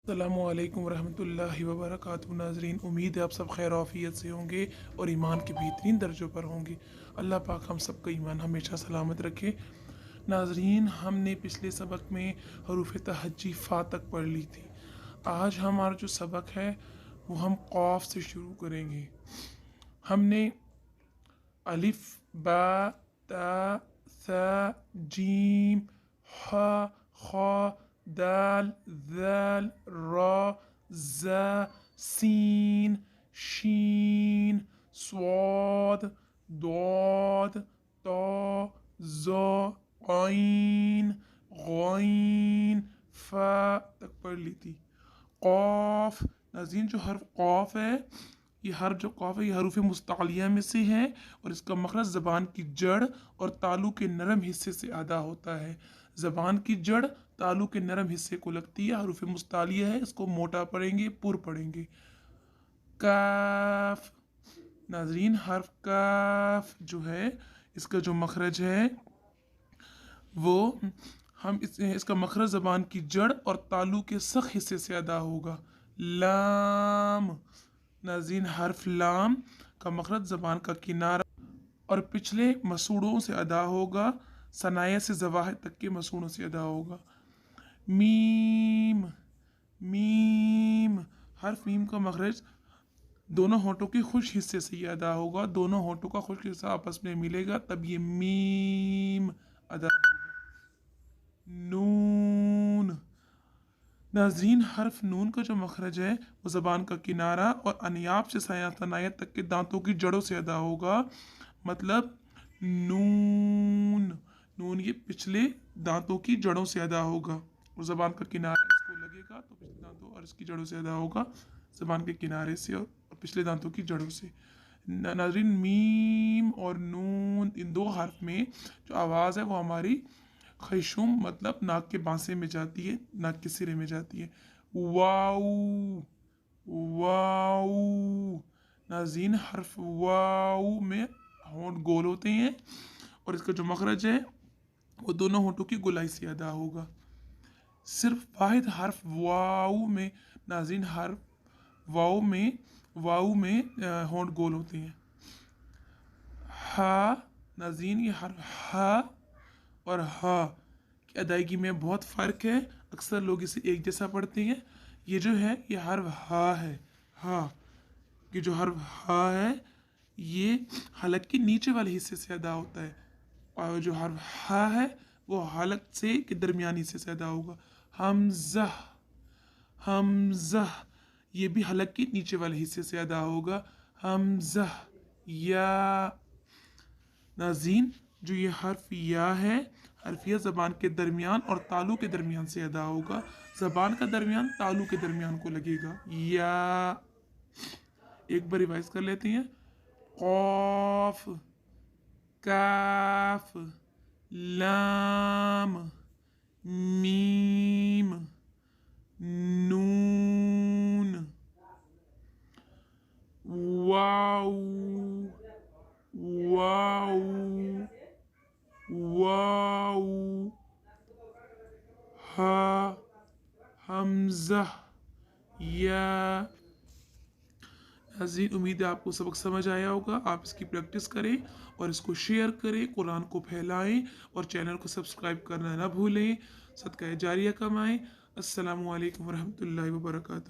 अस्सलामुअलैकुम रहमतुल्लाहि व बरकातुहू। नाज़रीन, उम्मीद है आप सब खैर आफियत से होंगे और ईमान के बेहतरीन दर्जों पर होंगे। अल्लाह पाक हम सब का ईमान हमेशा सलामत रखे। नाज़रीन, हमने पिछले सबक में हरूफ तहज्जी फ़ा तक पढ़ ली थी। आज हमारा जो सबक है वो हम क़ाफ से शुरू करेंगे। हमने अलिफ बा ता सा जीम हा खा दाल ज़ाल रा ज़ा सीन शीन स्वाद दौद तो ज़ो आइन गौइन फ़ा तक पढ़ ली थी। क़ाफ, नाज़रीन, जो हर्फ क़ाफ है, ये हर जो क़ाफ है ये हरूफ मुस्तालिया में से है और इसका मखरज ज़बान की जड़ और तालू के नरम हिस्से से अदा होता है। ज़बान की जड़ तालू के नरम हिस्से को लगती है। हरूफ मुस्तालिया है, इसको मोटा पढ़ेंगे, पुर पढ़ेंगे। काफ, नाज़रीन, हर्फ काफ जो है इसका जो मखरज है वो हम इसका मखरज ज़बान की जड़ और तालू के सख्त हिस्से से अदा होगा। लाम, नाज़रीन, हर्फ लाम का मखरज ज़बान का किनारा और पिछले मसूड़ों से अदा होगा। सनाया से ज़वाहिर तक के मसूड़ों से अदा होगा। मीम, मीम, हर्फ मीम का मखरज दोनों होंठों के खुश हिस्से से ये अदा होगा। दोनों होंठों का खुश हिस्सा आपस में मिलेगा तब ये मीम अदा होगा। नून, नाज़रीन, हर्फ नून का जो मखरज है वो ज़बान का किनारा और अनियाब से सनाया तक के दांतों की जड़ों से अदा होगा। मतलब नून, नून ये पिछले दांतों की जड़ों से अदा होगा और ज़बान का किनारा इसको लगेगा तो पिछले दांतों और इसकी जड़ों से अदा होगा। ज़बान के किनारे से और पिछले दांतों की जड़ों से। नाज़रीन, मीम और नून, इन दो हर्फ में जो आवाज़ है वो हमारी खैशुम मतलब नाक के बांसे में जाती है, नाक के सिरे में जाती है। वाऊ, वाऊ, नाज़रीन, हर्फ वाऊ में होंठ गोल होते हैं और इसका जो मखरज है वो दोनों होंठों की गोलाई से अदा होगा। सिर्फ वाहिद हर्फ वाऊ में, नाज़रीन, हर्फ वाऊ में होंठ गोल होते हैं। हा, नाज़रीन, ये हर्फ हा और हा की अदायगी में बहुत फ़र्क है। अक्सर लोग इसे एक जैसा पढ़ते हैं। ये जो है ये हर्फ हा है। हा, ये जो हर्फ हा है ये हलक के नीचे वाले हिस्से से अदा होता है और जो हर्फ हा है वो हलक से के दरमियानी हिस्से से अदा होगा। हमज़ा, हमज़ा, ये भी हलक के नीचे वाले हिस्से से अदा होगा। हमज़ा, या, नाज़रीन, जो ये हर्फ या है, हर्फिया ज़बान के दरमियान और तालू के दरमियान से अदा होगा। ज़बान का दरमियान तालू के दरमियान को लगेगा। या, एक बार रिवाइज कर लेते हैं। क़ाफ, काफ, लाम, मीम, नून, वाऊ, वाऊ, वाऊ, हा, हमज़ा, या। नाज़रीन, उम्मीद है आपको सबक समझ आया होगा। आप इसकी प्रैक्टिस करें और इसको शेयर करें, कुरान को फैलाएं और चैनल को सब्सक्राइब करना ना भूलें। सदका जारिया कमाएं। अस्सलामु अलैकुम व रहमतुल्लाहि व बरकातुहू।